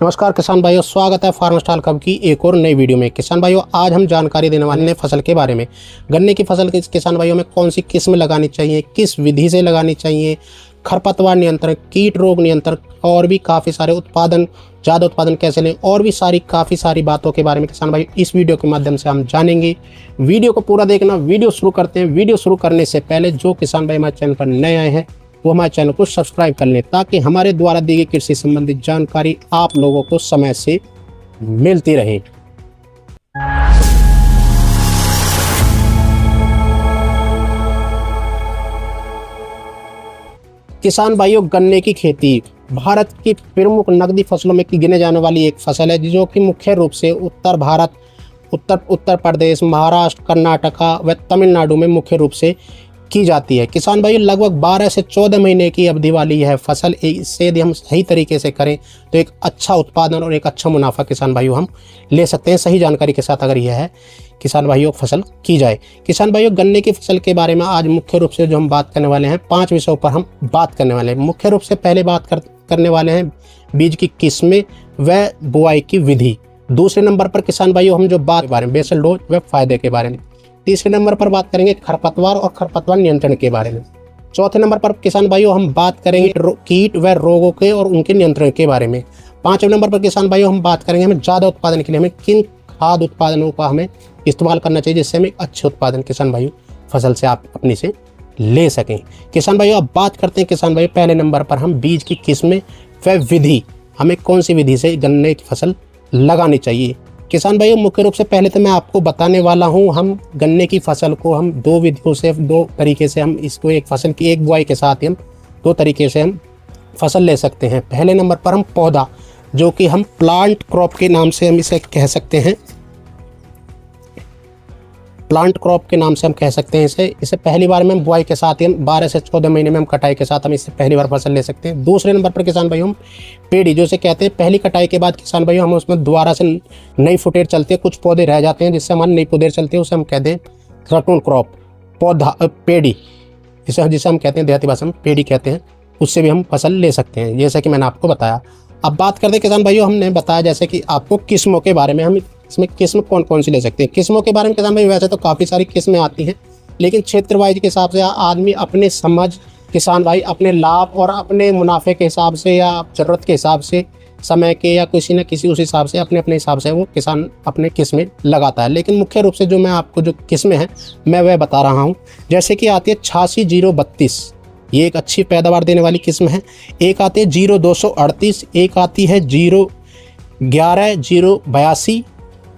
नमस्कार किसान भाइयों, स्वागत है फार्म स्टाइल क्लब की एक और नई वीडियो में। किसान भाइयों, आज हम जानकारी देने वाले हैं फसल के बारे में। गन्ने की फसल के किसान भाइयों में कौन सी किस्म लगानी चाहिए, किस विधि से लगानी चाहिए, खरपतवार नियंत्रण, कीट रोग नियंत्रण और भी काफ़ी सारे ज़्यादा उत्पादन कैसे लें और भी काफ़ी सारी बातों के बारे में किसान भाई इस वीडियो के माध्यम से हम जानेंगे। वीडियो को पूरा देखना। वीडियो शुरू करते हैं। वीडियो शुरू करने से पहले जो किसान भाई हमारे चैनल पर नए आए हैं वो हमारे चैनल को सब्सक्राइब कर लें, ताकि हमारे द्वारा दी गई कृषि संबंधित जानकारी आप लोगों को समय से मिलती रहे। किसान भाइयों, गन्ने की खेती भारत की प्रमुख नकदी फसलों में गिने जाने वाली एक फसल है, जो कि मुख्य रूप से उत्तर प्रदेश, महाराष्ट्र, कर्नाटका व तमिलनाडु में मुख्य रूप से की जाती है। किसान भाई, लगभग 12 से 14 महीने की अवधि वाली यह फसल, इससे यदि हम सही तरीके से करें तो एक अच्छा उत्पादन और एक अच्छा मुनाफा किसान भाइयों हम ले सकते हैं, सही जानकारी के साथ अगर यह है किसान भाइयों फसल की जाए। किसान भाइयों, गन्ने की फसल के बारे में आज मुख्य रूप से जो हम बात करने वाले हैं, 5 विषयों पर हम बात करने वाले हैं। मुख्य रूप से पहले बात करने वाले हैं बीज की किस्में व बुआई की विधि। दूसरे नंबर पर किसान भाइयों हम जो बात के बारे में बेसल डोज व फायदे के बारे में। तीसरे नंबर पर बात करेंगे खरपतवार और खरपतवार नियंत्रण के बारे में। चौथे नंबर पर किसान भाइयों हम बात करेंगे कीट व रोगों के और उनके नियंत्रण के बारे में। पांचवें नंबर पर किसान भाइयों हम बात करेंगे हमें ज़्यादा उत्पादन के लिए हमें किन खाद उत्पादनों का हमें इस्तेमाल करना चाहिए, जिससे हमें अच्छे उत्पादन किसान भाइयों फसल से आप अपनी से ले सकें। किसान भाइयों, अब बात करते हैं किसान भाइयों पहले नंबर पर हम बीज की किस्में व विधि, हमें कौन सी विधि से गन्ने की फसल लगानी चाहिए। किसान भाइयों, मुख्य रूप से पहले तो मैं आपको बताने वाला हूं, हम गन्ने की फसल को हम दो तरीके से हम इसको एक फसल की एक बुआई के साथ ही हम 2 तरीके से हम फसल ले सकते हैं। पहले नंबर पर हम पौधा, जो कि हम प्लांट क्रॉप के नाम से हम इसे कह सकते हैं, प्लांट क्रॉप के नाम से हम कह सकते हैं इसे पहली बार में हम बुआई के साथ ही हम 12 से 14 महीने में हम कटाई के साथ हम इससे पहली बार फसल ले सकते हैं। दूसरे नंबर पर किसान भाइयों हम पेड़ी, जो इसे कहते हैं पहली कटाई के बाद किसान भाइयों हम उसमें दोबारा से नई फुटेर चलती है, कुछ पौधे रह जाते हैं जिससे हमारी नई फुटेर चलती है, उसे हम कहते हैं रटून क्रॉप पौधा पेड़ी, जिसे हम कहते हैं देहाती भाषा में पेड़ी कहते हैं, उससे भी हम फसल ले सकते हैं, जैसा कि मैंने आपको बताया। अब बात करते हैं किसान भाइयों, हमने बताया जैसे कि आपको किस्मों के बारे में, हम इसमें किस्म कौन कौन सी ले सकते हैं। किस्मों के बारे में किसान भाई वैसे तो काफ़ी सारी किस्में आती हैं, लेकिन क्षेत्र वाइज के हिसाब से आदमी अपने समझ, किसान भाई अपने लाभ और अपने मुनाफे के हिसाब से या ज़रूरत के हिसाब से, समय के या किसी न किसी उस हिसाब से अपने हिसाब से वो किसान अपने किस्में लगाता है। लेकिन मुख्य रूप से जो मैं आपको जो किस्में हैं मैं वह बता रहा हूँ। जैसे कि आती है 86-032, ये एक अच्छी पैदावार देने वाली किस्म है। एक आती है 0238, एक आती है 011-082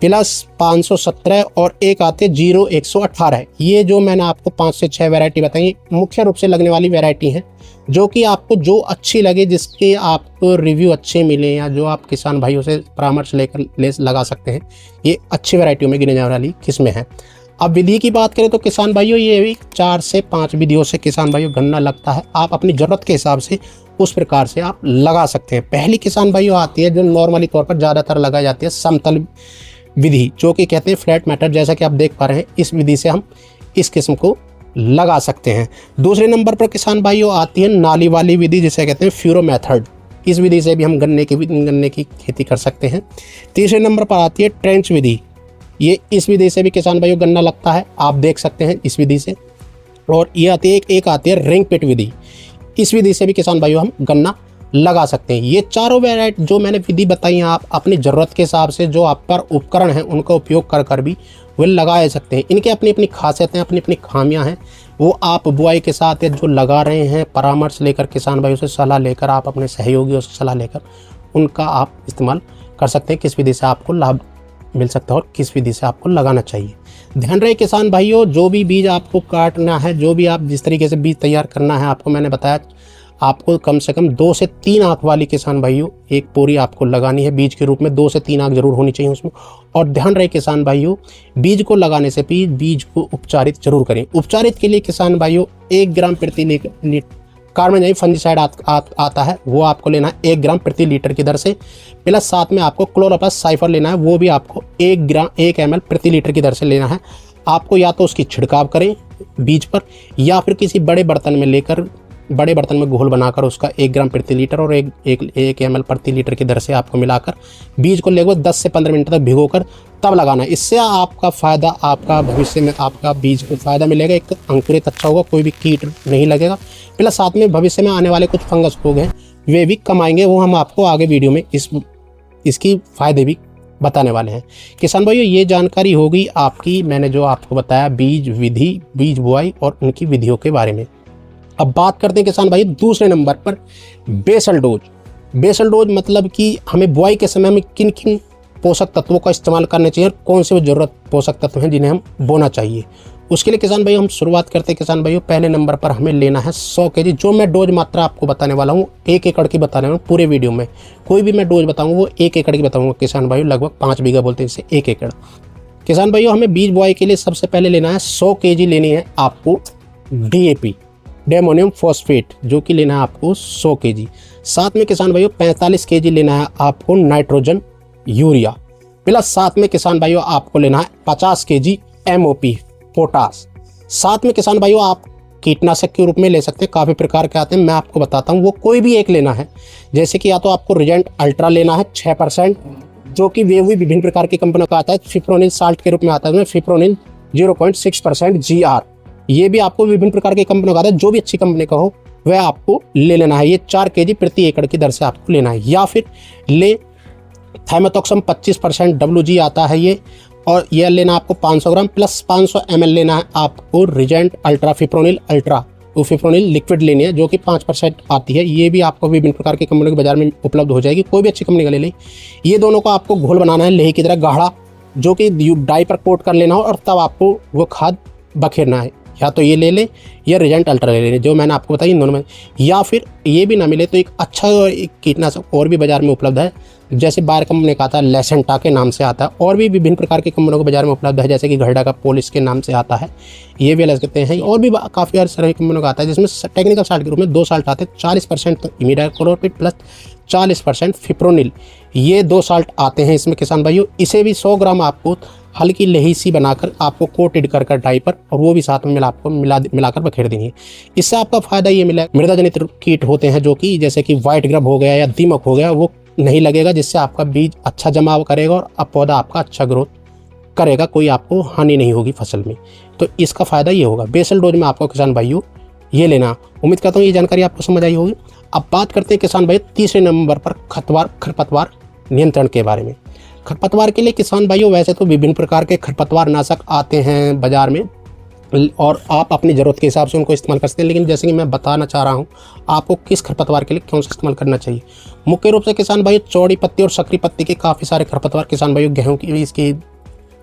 प्लस 517 और एक आते 0118। ये जो मैंने आपको 5 से 6 वैरायटी बताई मुख्य रूप से लगने वाली वैरायटी हैं, जो कि आपको जो अच्छी लगे, जिसके आपको रिव्यू अच्छे मिले या जो आप किसान भाइयों से परामर्श लेकर लगा सकते हैं, ये अच्छी वैरायटियों में गिने जाने वाली किस्में हैं। अब विधि की बात करें तो किसान भाइयों ये भी 4 से 5 विधियों से किसान भाइयों गन्ना लगता है। आप अपनी ज़रूरत के हिसाब से उस प्रकार से आप लगा सकते हैं। पहली किसान भाइयों आती है जो नॉर्मली तौर पर ज़्यादातर लगाई जाती है समतल विधि, जो कि कहते हैं फ्लैट मैटर। जैसा कि आप देख पा रहे हैं, इस विधि से हम इस किस्म को लगा सकते हैं। दूसरे नंबर पर किसान भाइयों आती है नाली वाली विधि, जिसे कहते हैं फ्यूरो मेथड। इस विधि से भी हम गन्ने की खेती कर सकते हैं। तीसरे नंबर पर आती है ट्रेंच विधि। ये इस विधि से भी किसान भाइयों गन्ना लगता है, आप देख सकते हैं इस विधि से। और ये आती है एक आती है रिंग पिट विधि। इस विधि से भी किसान भाइयों हम गन्ना लगा सकते हैं। ये चारों वैरायटी जो मैंने विधि बताई हैं, आप अपनी ज़रूरत के हिसाब से जो आप पर उपकरण हैं उनका उपयोग कर भी वे लगा सकते हैं। इनके अपनी अपनी खासियतें, अपनी अपनी खामियां हैं। वो आप बुआई के साथ जो लगा रहे हैं, परामर्श लेकर किसान भाइयों से सलाह लेकर, आप अपने सहयोगियों से सलाह लेकर उनका आप इस्तेमाल कर सकते हैं, किस विधि से आपको लाभ मिल सकता है और किस विधि से आपको लगाना चाहिए। ध्यान रहे किसान भाइयों, जो भी बीज आपको काटना है, जो भी आप जिस तरीके से बीज तैयार करना है, आपको मैंने बताया आपको कम से कम 2 से 3 आँख वाली किसान भाइयों एक पोरी आपको लगानी है बीज के रूप में। 2 से 3 आँख जरूर होनी चाहिए उसमें। और ध्यान रहे किसान भाइयों, बीज को लगाने से बीज को उपचारित जरूर करें। उपचारित के लिए किसान भाइयों 1 ग्राम प्रति लीटर कार्बन फंजीसाइड आता है, वो आपको लेना है 1 ग्राम प्रति लीटर की दर से। प्लस साथ में आपको क्लोरोपास साइफर लेना है, वो भी आपको 1 ml प्रति लीटर की दर से लेना है। आपको या तो उसकी छिड़काव करें बीज पर, या फिर किसी बड़े बर्तन में लेकर बड़े बर्तन में घोल बनाकर उसका 1 ग्राम प्रति लीटर और 1 ml प्रति लीटर की दर से आपको मिलाकर बीज को लगभग 10 से 15 मिनट तक भिगोकर तब लगाना है। इससे आपका फ़ायदा, आपका भविष्य में आपका बीज को फ़ायदा मिलेगा, एक अंकुरित अच्छा होगा, कोई भी कीट नहीं लगेगा, प्लस साथ में भविष्य में आने वाले कुछ फंगस रोग हैं वे भी कम आएंगे। वो हम आपको आगे वीडियो में इसकी फ़ायदे भी बताने वाले हैं। किसान भाइयों, ये जानकारी होगी आपकी, मैंने जो आपको बताया बीज विधि, बीज बुआई और उनकी विधियों के बारे में। अब बात करते हैं किसान भाई दूसरे नंबर पर बेसल डोज। बेसल डोज मतलब कि हमें बुआई के समय में किन किन पोषक तत्वों का इस्तेमाल करना चाहिए और कौन से वो ज़रूरत पोषक तत्व हैं जिन्हें हम बोना चाहिए। उसके लिए किसान भाई हम शुरुआत करते हैं। किसान भाइयों, पहले नंबर पर हमें लेना है 100 kg। जो मैं डोज मात्रा आपको बताने वाला हूँ 1 एकड़ की बताने वाला हूँ पूरे वीडियो में। कोई भी मैं डोज बताऊँगा वो 1 एकड़ की बताऊँगा किसान भाइयों, लगभग 5 बीघा बोलते हैं इसे 1 एकड़। किसान भाइयों, हमें बीज बुआई के लिए सबसे पहले लेना है 100 kg लेनी है आपको DAP, डायमोनियम फॉस्फेट, जो कि लेना है आपको 100 kg। साथ में किसान भाइयों 45 kg लेना है आपको नाइट्रोजन यूरिया, प्लस साथ में किसान भाइयों आपको लेना है 50 kg MOP पोटास। साथ में किसान भाइयों आप कीटनाशक के रूप में ले सकते हैं, काफ़ी प्रकार के आते हैं, मैं आपको बताता हूँ वो कोई भी एक लेना है। जैसे कि या तो आपको रिजेंट अल्ट्रा लेना है 6%, जो कि वे भी विभिन्न प्रकार की कंपनियों का आता है, फिप्रोनिल साल्ट के रूप में आता है, फिप्रोनिल 0.6% GR, ये भी आपको विभिन्न प्रकार की कंपनियों का आता है। जो भी अच्छी कंपनी का हो वह आपको ले लेना है। ये 4 kg प्रति एकड़ की दर से आपको लेना है। या फिर ले थाइमेथॉक्सम 25% WG आता है ये, और यह लेना आपको 500 ग्राम, प्लस 500 ml लेना है आपको रिजेंट अल्ट्रा फिप्रोनिल अल्ट्रा, तो फिप्रोनिल लिक्विड लेनी है जो कि 5% आती है। ये भी आपको विभिन्न प्रकार की कंपनियों के बाजार में उपलब्ध हो जाएगी, कोई भी अच्छी कंपनी का ले लें। ये दोनों को आपको घोल बनाना है लेही की तरह गाढ़ा, जो कि डाई पर कोट कर लेना हो और तब आपको वो खाद बखेरना है। या तो ये ले लें या रिजेंट अल्ट्रा ले लें, जो मैंने आपको बताया इन दोनों में। या फिर ये भी ना मिले तो एक अच्छा कीटनाशक और भी बाजार में उपलब्ध है, जैसे बायर कंपनी का आता है, लेसेंटा के नाम से आता है, और भी विभिन्न प्रकार की कंपनियों के बाजार में उपलब्ध है, जैसे कि घरडा का पोलिस के नाम से आता है, ये भी अलग कहते हैं। और भी काफ़ी सारी कंपनियों का आता है जिसमें टेक्निकल साल्ट के रूप में 2 साल्ट आते हैं, 40% तो इमिडाक्लोप्रिड प्लस 40% फिप्रोनिल, ये 2 साल्ट आते हैं इसमें किसान भाइयों। इसे भी 100 ग्राम आपको हल्की लही सी बनाकर आपको कोटेड कर डाई पर, और वो भी साथ में आपको मिलाकर बखेर देनी है। इससे आपका फायदा ये मिला, मृदा जनित कीट होते हैं जो कि जैसे कि व्हाइट ग्रब हो गया या दीमक हो गया, वो नहीं लगेगा, जिससे आपका बीज अच्छा जमाव करेगा और अब पौधा आपका अच्छा ग्रोथ करेगा, कोई आपको हानि नहीं होगी फसल में। तो इसका फायदा ये होगा। बेसल डोज में आपको किसान भाइयों ये लेना। उम्मीद करता हूँ ये जानकारी आपको समझ आई होगी। अब बात करते हैं किसान भाई तीसरे नंबर पर खरपतवार नियंत्रण के बारे में। खरपतवार के लिए किसान भाइयों वैसे तो विभिन्न प्रकार के खरपतवार नाशक आते हैं बाजार में, और आप अपनी ज़रूरत के हिसाब से उनको इस्तेमाल कर सकते हैं, लेकिन जैसे कि मैं बताना चाह रहा हूँ आपको किस खरपतवार के लिए कौन सा इस्तेमाल करना चाहिए। मुख्य रूप से किसान भाइयों चौड़ी पत्ती और सकरी पत्ती के काफ़ी सारे खरपतवार किसान भाइयों गेहूँ की, इसकी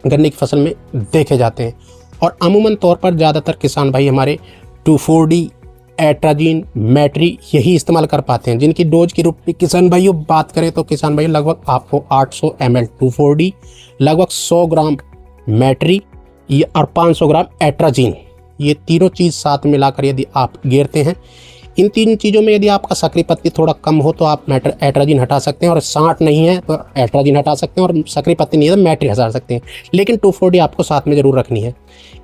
गन्ने की फसल में देखे जाते हैं, और अमूमन तौर पर ज़्यादातर किसान भाई हमारे 2,4-D, एट्राजीन, मैट्री यही इस्तेमाल कर पाते हैं, जिनकी डोज की रूप में किसान भाइयों बात करें तो किसान भाई लगभग आपको 800 ml 2,4-D, लगभग 100 ग्राम मैट्री और 500 ग्राम एट्राजीन, ये तीनों चीज़ साथ मिलाकर यदि आप गेरते हैं, इन 3 चीज़ों में यदि आपका सकरी पत्ती थोड़ा कम हो तो आप एट्राजीन हटा सकते हैं, और 60 नहीं है तो एट्राजीन हटा सकते हैं, और सकरी पत्ती नहीं है तो मैट्री हटा सकते हैं, लेकिन 2,4-D आपको साथ में ज़रूर रखनी है।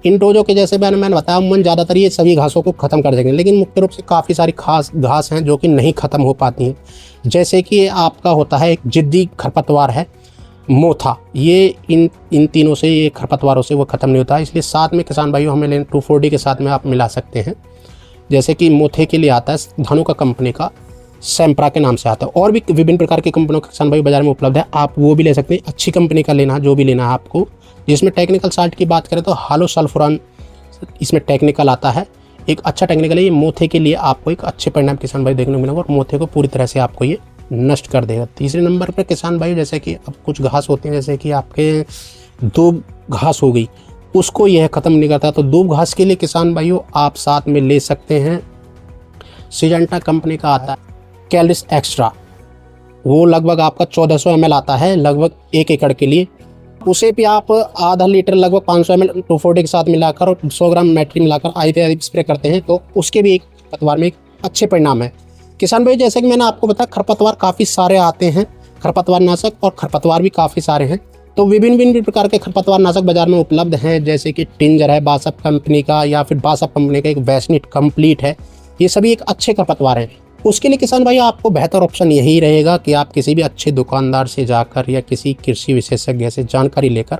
इन डोजों के जैसे मैंने बताया अमूमन ज़्यादातर ये सभी घासों को ख़त्म कर देंगे, लेकिन मुख्य रूप से काफ़ी सारी घास हैं जो कि नहीं ख़त्म हो पाती हैं। जैसे कि आपका होता है एक जिद्दी खरपतवार है मोथा, ये इन तीनों से, ये खरपतवारों से वो ख़त्म नहीं होता है, इसलिए साथ में किसान भाइयों हमें 2,4-D के साथ में आप मिला सकते हैं। जैसे कि मोथे के लिए आता है धानुका कंपनी का, सैम्प्रा के नाम से आता है, और भी विभिन्न प्रकार की कंपनियों के किसान भाई बाजार में उपलब्ध है, आप वो भी ले सकते हैं। अच्छी कंपनी का लेना, जो भी लेना है आपको। जिसमें टेक्निकल साल्ट की बात करें तो हालोसल्फुरान इसमें टेक्निकल आता है, एक अच्छा टेक्निकल है। ये मोथे के लिए आपको एक अच्छे परिणाम किसान भाई देखने को मिलेगा, और मोथे को पूरी तरह से आपको ये नष्ट कर देगा। तीसरे नंबर पर किसान भाई जैसे कि अब कुछ घास होते हैं, जैसे कि आपके दूब घास हो गई, उसको यह ख़त्म नहीं करता, तो दूब घास के लिए किसान भाइयों आप साथ में ले सकते हैं, सिजेंटा कंपनी का आता है कैलिस एक्स्ट्रा, वो लगभग आपका 1400 ml आता है लगभग 1 एकड़ के लिए। उसे भी आप आधा लीटर लगभग 500 ml 2,4-D के साथ मिलाकर और 100 ग्राम मैट्री मिलाकर आधे स्प्रे करते हैं, तो उसके भी एक खरपतवार में एक अच्छे परिणाम है। किसान भाई जैसे कि मैंने आपको बताया खरपतवार काफ़ी सारे आते हैं, खरपतवार नाशक और खरपतवार भी काफ़ी सारे हैं, तो विभिन्न प्रकार के खरपतवार नाशक बाजार में उपलब्ध हैं, जैसे कि टिंजर है बासप कंपनी का, या फिर बासप कंपनी का एक वैसनिट कंप्लीट है, ये सभी एक अच्छे खरपतवार हैं। उसके लिए किसान भाई आपको बेहतर ऑप्शन यही रहेगा कि आप किसी भी अच्छे दुकानदार से जाकर या किसी कृषि विशेषज्ञ से जानकारी लेकर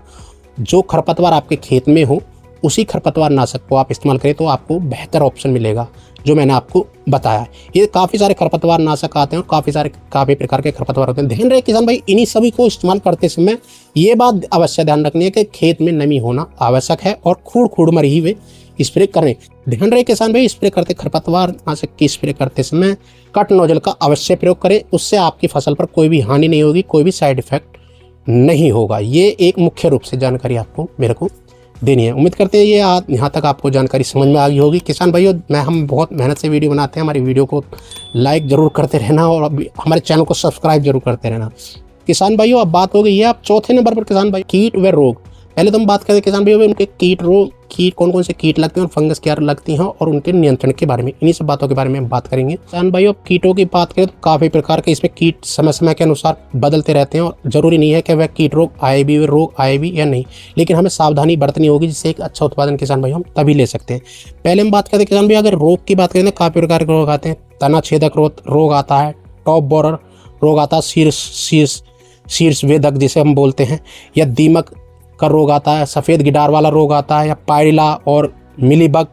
जो खरपतवार आपके खेत में हो उसी खरपतवार नाशक को आप इस्तेमाल करें तो आपको बेहतर ऑप्शन मिलेगा जो मैंने आपको बताया। ये काफ़ी सारे खरपतवार नाशक आते हैं और काफ़ी प्रकार के खरपतवार होते हैं। ध्यान रहे किसान भाई, इन्हीं सभी को इस्तेमाल करते समय ये बात अवश्य ध्यान रखनी है कि खेत में नमी होना आवश्यक है और खूड़ मर ही वे स्प्रे करें। ध्यान रहे किसान भाई, स्प्रे करते खरपतवार नाशक की स्प्रे करते समय कट नोजल का अवश्य प्रयोग करें। उससे आपकी फसल पर कोई भी हानि नहीं होगी, कोई भी साइड इफेक्ट नहीं होगा। ये एक मुख्य रूप से जानकारी आपको मेरे को देनी है। उम्मीद करते हैं ये यहाँ तक आपको जानकारी समझ में आ गई होगी। किसान भाइयों, हम बहुत मेहनत से वीडियो बनाते हैं, हमारी वीडियो को लाइक ज़रूर करते रहना और हमारे चैनल को सब्सक्राइब जरूर करते रहना। किसान भाइयों, अब बात हो गई है आप चौथे नंबर पर किसान भाई कीट व रोग। पहले तो हम बात करते हैं किसान भाइयों उनके कीट कौन कौन से कीट लगते हैं और फंगस क्या लगती हैं और उनके नियंत्रण के बारे में, इन्हीं सब बातों के बारे में हम बात करेंगे। किसान भाइयों, कीटों की बात करें तो काफ़ी प्रकार के इसमें कीट समय समय के अनुसार बदलते रहते हैं और ज़रूरी नहीं है कि वह कीट रोग आए भी या नहीं, लेकिन हमें सावधानी बरतनी होगी जिससे एक अच्छा उत्पादन किसान भाई हम तभी ले सकते हैं। पहले हम बात करते हैं किसान भाई, अगर रोग की बात करें तो काफ़ी प्रकार के रोग आते हैं। तना छेदक रोग आता है, टॉप बोरर रोग आता है, शीर्ष वेदक जिसे हम बोलते हैं, या दीमक का रोग आता है, सफ़ेद गिडार वाला रोग आता है, या पायरिला और मिलीबग।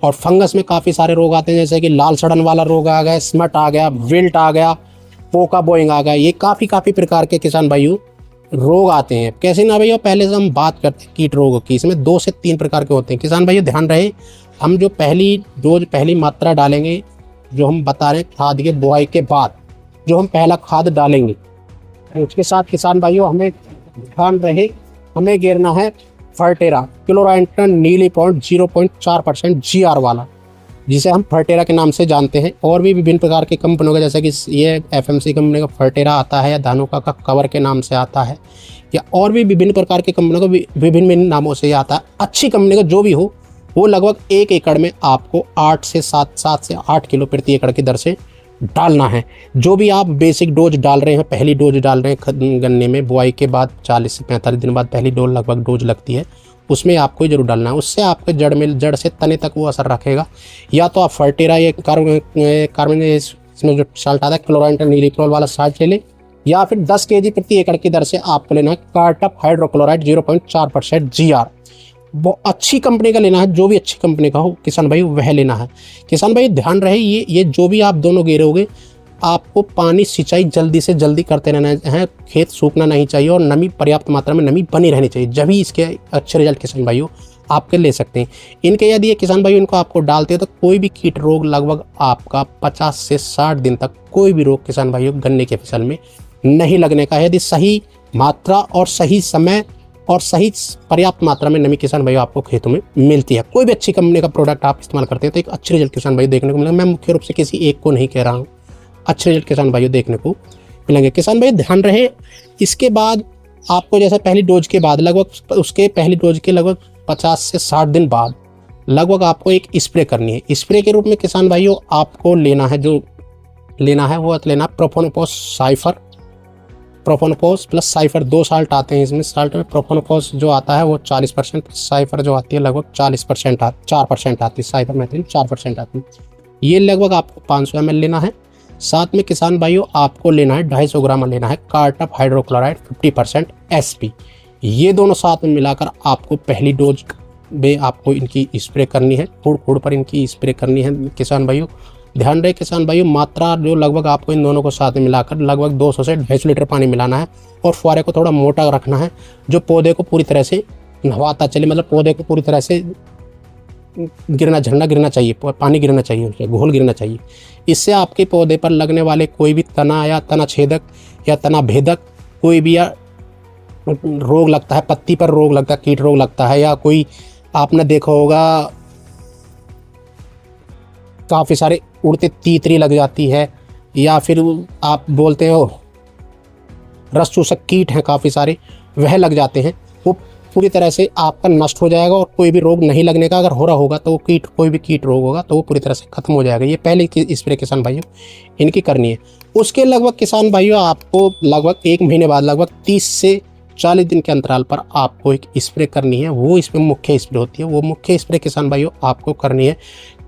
और फंगस में काफ़ी सारे रोग आते हैं जैसे कि लाल सड़न वाला रोग आ गया, स्मट आ गया, विल्ट आ गया, पोका बोइंग आ गया। ये काफ़ी प्रकार के किसान भाइयों रोग आते हैं। कैसे ना भैया, पहले से हम बात करते हैं कीट रोगों की, इसमें 2 से 3 प्रकार के होते हैं। किसान भाइयों ध्यान रहे, हम जो पहली मात्रा डालेंगे, जो हम बता रहे हैं खाद के बुआई के बाद जो हम पहला खाद डालेंगे, उसके साथ किसान भाइयों हमें ध्यान रहे, हमें गिरना है फर्टेरा क्लोराइंटन नीली पॉइंट 0.4% GR वाला, जिसे हम फर्टेरा के नाम से जानते हैं। और भी विभिन्न प्रकार की कंपनियों का, जैसे कि ये FMC कंपनी का फर्टेरा आता है, या धानुका का कवर के नाम से आता है, या और भी विभिन्न प्रकार की कंपनियों को विभिन्न नामों से आता है। अच्छी कंपनी का जो भी हो, वो लगभग 1 एकड़ में आपको 7 से 8 किलो प्रति एकड़ की दर से डालना है। जो भी आप बेसिक डोज डाल रहे हैं, पहली डोज डाल रहे हैं गन्ने में, बुआई के बाद 40 से 45 दिन बाद पहली डोज लगती है, उसमें आपको जरूर डालना है। उससे आपके जड़ से तने तक वो असर रखेगा। या तो आप फर्टेरा ये कार्बन इसमें जो साल्ट आता है क्लोराइंटन नीलिक्रोल वाला साल्ट ले लें, या फिर 10 kg प्रति एकड़ की दर से आपको लेना है कार्टप हाइड्रोक्लोराइड 0.4% GR। वो अच्छी कंपनी का लेना है, जो भी अच्छी कंपनी का हो किसान भाई वह लेना है। किसान भाई ध्यान रहे, ये जो भी आप दोनों गेरोगे, आपको पानी सिंचाई जल्दी से जल्दी करते रहना है। खेत सूखना नहीं चाहिए और नमी पर्याप्त मात्रा में नमी बनी रहनी चाहिए, जब ही इसके अच्छे रिजल्ट किसान भाइयों आपके ले सकते हैं। इनके यदि ये किसान भाइयों इनको आपको डालते हो तो कोई भी कीट रोग लगभग आपका 50 से 60 दिन तक कोई भी रोग किसान भाइयों गन्ने की फसल में नहीं लगने का है, यदि सही मात्रा और सही समय और सही पर्याप्त मात्रा में नमी किसान भाई आपको खेतों में मिलती है। कोई भी अच्छी कंपनी का प्रोडक्ट आप इस्तेमाल करते हैं तो एक अच्छे रिजल्ट किसान भाई देखने को मिलेंगे। मैं मुख्य रूप से किसी एक को नहीं कह रहा हूँ, अच्छे रिजल्ट किसान भाइयों देखने को मिलेंगे। किसान भाई ध्यान रहे, इसके बाद आपको जैसे पहली डोज के बाद पहली डोज के लगभग 50 से 60 दिन बाद लगभग आपको एक स्प्रे करनी है। स्प्रे के रूप में किसान भाइयों आपको लेना है वो लेना प्रोफोनोफॉस साइफर, प्रोफोनोफॉस प्लस साइफर, 2 साल्ट आते हैं इसमें। साल्ट में प्रोफोनोफॉस जो आता है वो 40%, साइफर जो आती है लगभग 4% आती है। साइफर में 4% आती है। ये लगभग आपको 500 ml लेना है। साथ में किसान भाइयों आपको लेना है 250 ग्राम लेना है कार्टप हाइड्रोक्लोराइड 50% SP। ये दोनों साथ में मिलाकर आपको पहली डोज में आपको इनकी स्प्रे करनी है, खूड़ पर इनकी स्प्रे करनी है। किसान भाइयों ध्यान रहे किसान भाइयों, मात्रा जो लगभग आपको इन दोनों को साथ में मिलाकर लगभग 200 से 250 लीटर पानी मिलाना है और फुहारे को थोड़ा मोटा रखना है, जो पौधे को पूरी तरह से नहवाता चले, मतलब पौधे को पूरी तरह से झरना गिरना चाहिए, पानी गिरना चाहिए, उससे घोल गिरना चाहिए। इससे आपके पौधे पर लगने वाले कोई भी तना या तना छेदक या तना भेदक कोई भी या रोग लगता है, पत्ती पर रोग लगता है, कीट रोग लगता है, या कोई आपने देखा होगा काफ़ी सारे उड़ते तीतरी लग जाती है, या फिर आप बोलते हो रस चूसक कीट हैं काफ़ी सारे, वह लग जाते हैं, वो पूरी तरह से आपका नष्ट हो जाएगा। और कोई भी रोग नहीं लगने का, अगर हो रहा होगा तो वो कोई भी कीट रोग होगा तो वो पूरी तरह से खत्म हो जाएगा। ये पहले की स्प्रे किसान भाइयों इनकी करनी है। उसके लगभग किसान भाइयों आपको लगभग 1 महीने बाद लगभग 30 से 40 दिन के अंतराल पर आपको एक स्प्रे करनी है। वो इसमें मुख्य स्प्रे होती है। वो मुख्य स्प्रे किसान भाइयों आपको करनी है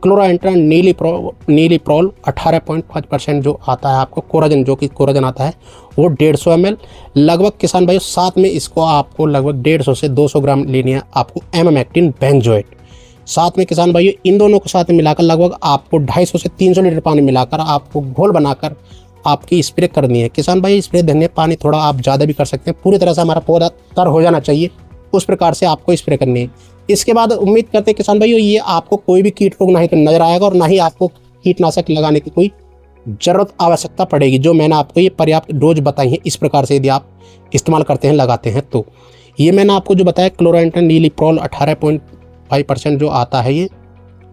क्लोराइंट्रा नीलीप्रोल 18.5% जो आता है आपको कोराजन, जो कि कोराजन आता है वो 150 ml लगभग किसान भाइयों। साथ में इसको आपको लगभग 150 से 200 ग्राम लेनी है आपको एमामेक्टिन बेंजोएट। साथ में किसान भाइयों इन दोनों को साथ में मिलाकर लगभग आपको 250 से 300 लीटर पानी मिलाकर आपको घोल बनाकर आपकी स्प्रे करनी है। किसान भाई स्प्रे देने पानी थोड़ा आप ज़्यादा भी कर सकते हैं, पूरी तरह से हमारा पौधा तर हो जाना चाहिए, उस प्रकार से आपको स्प्रे करनी है। इसके बाद उम्मीद करते हैं किसान भाइयों ये आपको कोई भी कीट रोग नहीं तो नजर आएगा और ना ही आपको कीटनाशक लगाने की कोई जरूरत आवश्यकता पड़ेगी। जो मैंने आपको ये पर्याप्त डोज बताई है, इस प्रकार से यदि आप इस्तेमाल करते हैं, लगाते हैं तो ये मैंने आपको जो बताया क्लोराइंट्रा नीलीप्रोल 18.5% जो आता है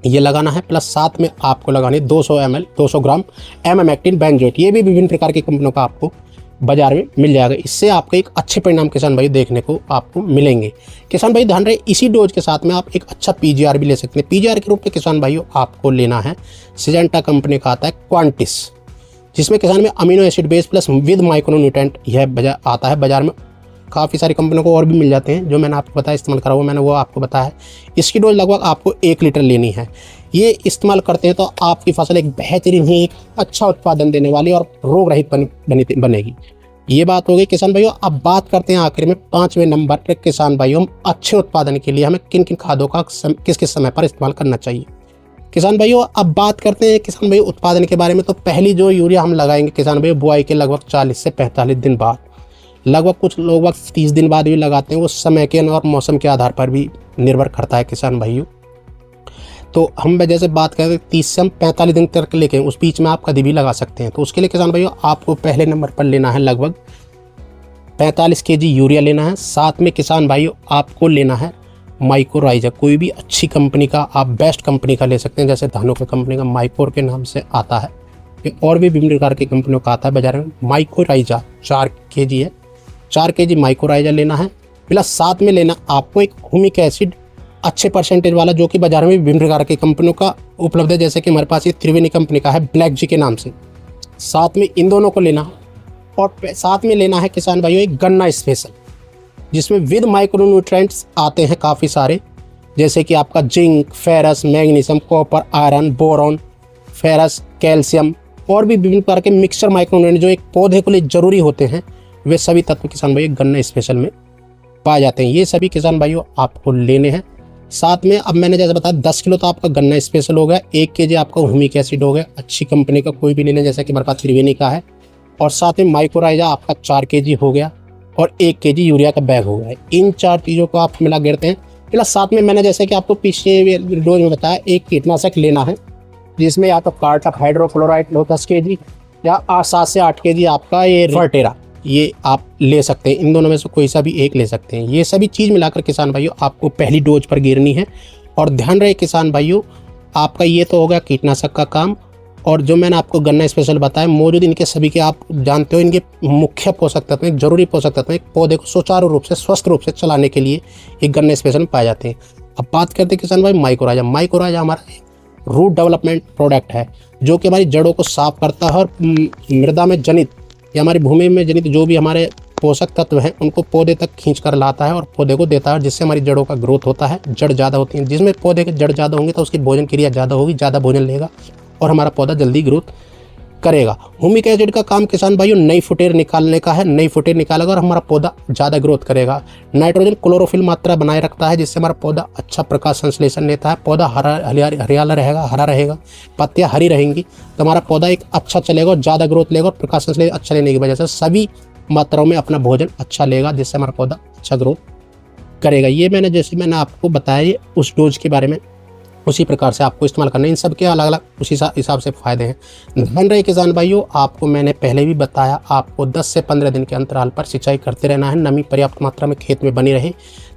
ये लगाना है। प्लस साथ में आपको लगानी है 200 ग्राम एमामेक्टिन बेंजोएट। ये भी विभिन्न प्रकार की कंपनियों का आपको बाजार में मिल जाएगा। इससे आपको एक अच्छे परिणाम किसान भाई देखने को आपको मिलेंगे। किसान भाई ध्यान रहे इसी डोज के साथ में आप एक अच्छा पीजीआर भी ले सकते हैं। पीजीआर के रूप में किसान भाइयों आपको लेना है सिजेंटा कंपनी का आता है क्वांटिस, जिसमें किसान में amino acid base plus with micronutrient यह आता है। बाजार में काफ़ी सारी कंपनियों को और भी मिल जाते हैं, जो मैंने आपको बताया इस्तेमाल करा हुआ मैंने वो आपको बताया है। इसकी डोज लगभग आपको 1 लीटर लेनी है। ये इस्तेमाल करते हैं तो आपकी फसल एक बेहतरीन ही एक अच्छा उत्पादन देने वाली और रोग रहित बनेगी। ये बात हो गई किसान भाइयों। अब बात करते हैं आखिर में 5वें नंबर पर किसान भाइयों, हम अच्छे उत्पादन के लिए हमें किन किन खादों का किस किस समय पर इस्तेमाल करना चाहिए। किसान भाइयों अब बात करते हैं किसान भाइयों उत्पादन के बारे में। तो पहली जो यूरिया हम लगाएंगे किसान भाइयों बुआई के लगभग 40 से 45 दिन बाद, लगभग कुछ लोग 30 दिन बाद भी लगाते हैं। वो समय के और मौसम के आधार पर भी निर्भर करता है किसान भाइयों। तो हम जैसे बात करें 30 से 45 दिन तक लेके उस बीच में आप कभी भी लगा सकते हैं। तो उसके लिए किसान भाइयों आपको पहले नंबर पर लेना है लगभग 45 kg यूरिया लेना है। साथ में किसान भाइयों आपको लेना है माइक्रोराइजा। कोई भी अच्छी कंपनी का आप बेस्ट कंपनी का ले सकते हैं, जैसे धानों की कंपनी का माइक्रोर के नाम से आता है, और भी विभिन्न प्रकार की कंपनियों का आता है बाजार में। माइक्रोराइजा 4 kg है, 4 kg माइक्रोराइजा लेना है। प्लस साथ में लेना आपको एक ह्यूमिक एसिड अच्छे परसेंटेज वाला, जो कि बाजार में विभिन्न प्रकार की कंपनियों का उपलब्ध है, जैसे कि हमारे पास ये त्रिवेणी कंपनी का है ब्लैक जी के नाम से। साथ में इन दोनों को लेना है। और साथ में लेना है किसान भाइयों एक गन्ना स्पेशल, जिसमें विद माइक्रोन्यूट्रेंट्स आते हैं काफ़ी सारे, जैसे कि आपका zinc, ferrous, magnesium, copper, iron, boron, ferrous, calcium और भी विभिन्न प्रकार के मिक्सचर माइक्रोन्यूट्रेंट जो एक पौधे के लिए जरूरी होते हैं, वे सभी तत्व किसान भाइयों गन्ना स्पेशल में पाए जाते हैं। ये सभी किसान भाइयों आपको लेने हैं। साथ में अब मैंने जैसे बताया 10 किलो तो आपका गन्ना स्पेशल हो गया, 1 kg आपका ह्यूमिक एसिड हो गया, अच्छी कंपनी का कोई भी ले लें, जैसे कि हमारे पास त्रिवेणी का है। और साथ में माइक्रोराइजा आपका 4 kg हो गया और 1 kg यूरिया का बैग हो गया। इन 4 चीज़ों को आप मिला गिरते हैं। प्लस साथ में मैंने जैसे कि आपको पिछले डोज में बताया एक कीटनाशक लेना है, जिसमें या तो कार्टक हाइड्रोक्लोराइड लो 10 kg या 7 से 8 kg आपका ये फर्टेरा, ये आप ले सकते हैं। इन दोनों में से कोई सा भी एक ले सकते हैं। ये सभी चीज़ मिलाकर किसान भाइयों आपको पहली डोज पर गिरनी है। और ध्यान रहे किसान भाइयों आपका ये तो हो गया कीटनाशक का काम, और जो मैंने आपको गन्ना स्पेशल बताया मौजूद इनके सभी के आप जानते हो इनके मुख्य पोषक तत्व, एक जरूरी पोषक तत्व एक पौधे को सुचारू रूप से स्वस्थ रूप से चलाने के लिए एक गन्ना स्पेशल में पाए जाते हैं। अब बात करते हैं किसान भाई माइक्रोराइजा। माइक्रोराइजा हमारा रूट डेवलपमेंट प्रोडक्ट है, जो कि हमारी जड़ों को साफ करता है और मृदा में जनित या हमारी भूमि में जनित जो भी हमारे पोषक तत्व हैं उनको पौधे तक खींच कर लाता है और पौधे को देता है, जिससे हमारी जड़ों का ग्रोथ होता है। जड़ ज़्यादा होती है, जिसमें पौधे के जड़ ज़्यादा होंगे तो उसकी भोजन क्रिया ज़्यादा होगी, ज़्यादा भोजन लेगा और हमारा पौधा जल्दी ग्रोथ करेगा। ह्यूमिक एसिड का काम किसान भाइयों नई फुटेर निकालने का है, नई फुटेर निकालेगा और हमारा पौधा ज़्यादा ग्रोथ करेगा। नाइट्रोजन क्लोरोफिल मात्रा बनाए रखता है, जिससे हमारा पौधा अच्छा प्रकाश संश्लेषण लेता है। पौधा हरियाला रहेगा, हरा रहेगा, पत्तियाँ हरी रहेंगी तो हमारा पौधा एक अच्छा चलेगा और ज़्यादा ग्रोथ लेगा और प्रकाश संश्लेषण अच्छा लेने की वजह से सभी मात्राओं में अपना भोजन अच्छा लेगा, जिससे हमारा पौधा अच्छा ग्रोथ करेगा। ये मैंने आपको बताया उस डोज के बारे में, उसी प्रकार से आपको इस्तेमाल करना है। इन सब के अलग अलग उसी हिसाब से फ़ायदे हैं। ध्यान रहे किसान भाइयों आपको मैंने पहले भी बताया, आपको 10 से 15 दिन के अंतराल पर सिंचाई करते रहना है। नमी पर्याप्त मात्रा में खेत में बनी रहे,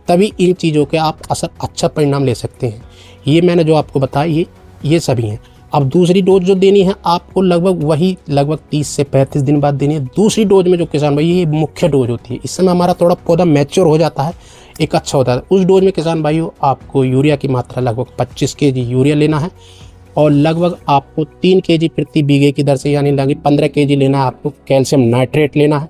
तभी इन चीज़ों के आप अच्छा परिणाम ले सकते हैं। ये मैंने जो आपको बताया ये सभी हैं। अब दूसरी डोज जो देनी है आपको लगभग 30 से 35 दिन बाद देनी है। दूसरी डोज में जो किसान भाई ये मुख्य डोज होती है, इस समय हमारा थोड़ा पौधा मैच्योर हो जाता है, एक अच्छा होता है। उस डोज में किसान भाइयों आपको यूरिया की मात्रा लगभग 25 kg यूरिया लेना है और लगभग आपको 3 kg प्रति बीघे की दर से यानी लगभग 15 kg लेना है। आपको कैल्शियम नाइट्रेट लेना है।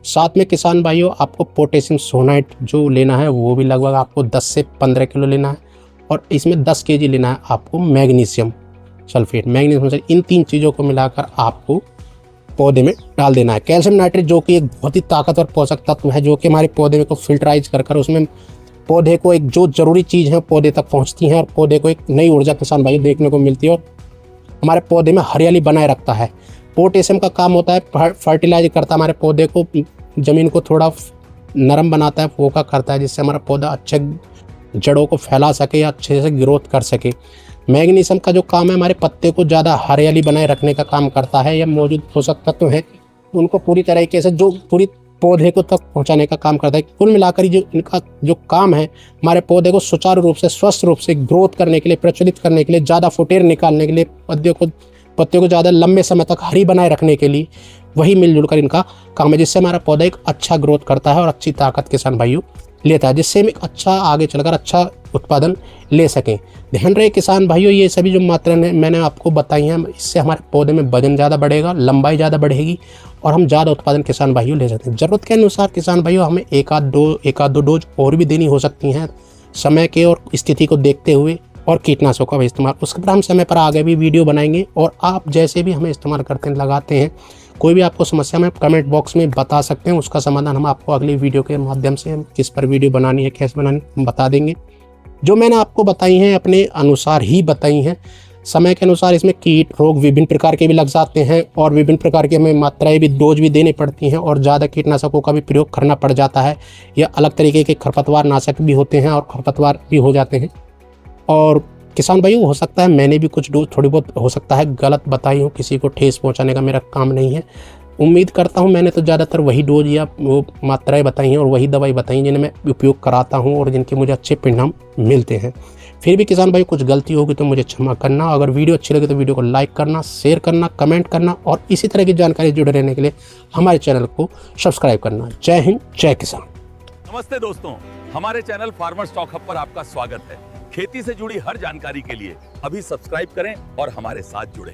साथ में किसान भाइयों आपको पोटेशियम सोनाइट जो लेना है वो भी लगभग आपको 10 से 15 किलो लेना है, और इसमें 10 केजी लेना है आपको मैग्नीशियम सल्फेट। इन 3 चीज़ों को मिलाकर आपको पौधे में डाल देना है। कैल्शियम नाइट्रेट जो कि एक बहुत ही ताकतवर पोषक तत्व है, जो कि हमारे पौधे को फिल्टराइज कर उसमें पौधे को एक जो जरूरी चीज़ है पौधे तक पहुंचती है, और पौधे को एक नई ऊर्जा किसान भाई देखने को मिलती है, और हमारे पौधे में हरियाली बनाए रखता है। पोटेशियम का काम होता है फर्टिलाइज करता है हमारे पौधे को, ज़मीन को थोड़ा नरम बनाता है, फोका करता है, जिससे हमारा पौधा अच्छे जड़ों को फैला सके या अच्छे से ग्रोथ कर सके। मैग्नीशियम का जो काम है हमारे पत्ते को ज़्यादा हरियाली बनाए रखने का काम करता है। यह मौजूद पोषक तत्व हैं उनको पूरी तरीके से जो पूरी पौधे को तक पहुंचाने का काम करता है। कुल मिलाकर जो इनका जो काम है हमारे पौधे को सुचारू रूप से स्वस्थ रूप से ग्रोथ करने के लिए, प्रचलित करने के लिए, ज़्यादा फुटेर निकालने के लिए, पत्तियों को ज़्यादा लंबे समय तक हरी बनाए रखने के लिए वही मिलजुल कर इनका काम है, जिससे हमारा पौधा एक अच्छा ग्रोथ करता है और अच्छी ताकत किसान भाइयों लेता है, जिससे हम एक अच्छा आगे चलकर अच्छा उत्पादन ले सकें। ध्यान रहे किसान भाइयों, ये सभी जो मात्रा मैंने आपको बताई हैं इससे हमारे पौधे में वजन ज़्यादा बढ़ेगा, लंबाई ज़्यादा बढ़ेगी और हम ज़्यादा उत्पादन किसान भाइयों ले सकते हैं। ज़रूरत के अनुसार किसान भाइयों हमें एक आध दो डोज और भी देनी हो सकती हैं, समय के और स्थिति को देखते हुए, और कीटनाशकों का भी इस्तेमाल उसके पर हम समय पर आगे भी वीडियो बनाएंगे। और आप जैसे भी हमें इस्तेमाल करते हैं, लगाते हैं, कोई भी आपको समस्या में कमेंट बॉक्स में बता सकते हैं, उसका समाधान हम आपको अगली वीडियो के माध्यम से हम किस पर वीडियो बनानी है, कैसे बनानी हम बता देंगे। जो मैंने आपको बताई हैं अपने अनुसार ही बताई हैं, समय के अनुसार इसमें कीट रोग विभिन्न प्रकार के भी लग जाते हैं और विभिन्न प्रकार की हमें मात्राएं भी डोज भी देनी पड़ती हैं और ज़्यादा कीटनाशकों का भी प्रयोग करना पड़ जाता है, या अलग तरीके के खरपतवार नाशक भी होते हैं और खरपतवार भी हो जाते हैं। और किसान भाइयों हो सकता है मैंने भी कुछ डोज थोड़ी बहुत हो सकता है गलत बताई हूँ, किसी को ठेस पहुँचाने का मेरा काम नहीं है। उम्मीद करता हूँ मैंने तो ज़्यादातर वही डोज या वो मात्राएं बताई हैं और वही दवाई बताई जिन्हें मैं उपयोग कराता हूँ और जिनके मुझे अच्छे परिणाम मिलते हैं। फिर भी किसान भाई कुछ गलती होगी तो मुझे क्षमा करना। अगर वीडियो अच्छी लगे तो वीडियो को लाइक करना, शेयर करना, कमेंट करना और इसी तरह की जानकारी जुड़े रहने के लिए हमारे चैनल को सब्सक्राइब करना। जय हिंद, जय किसान। नमस्ते दोस्तों, हमारे चैनल फार्मर स्टॉक हब पर आपका स्वागत है। खेती से जुड़ी हर जानकारी के लिए अभी सब्सक्राइब करें और हमारे साथ जुड़ें।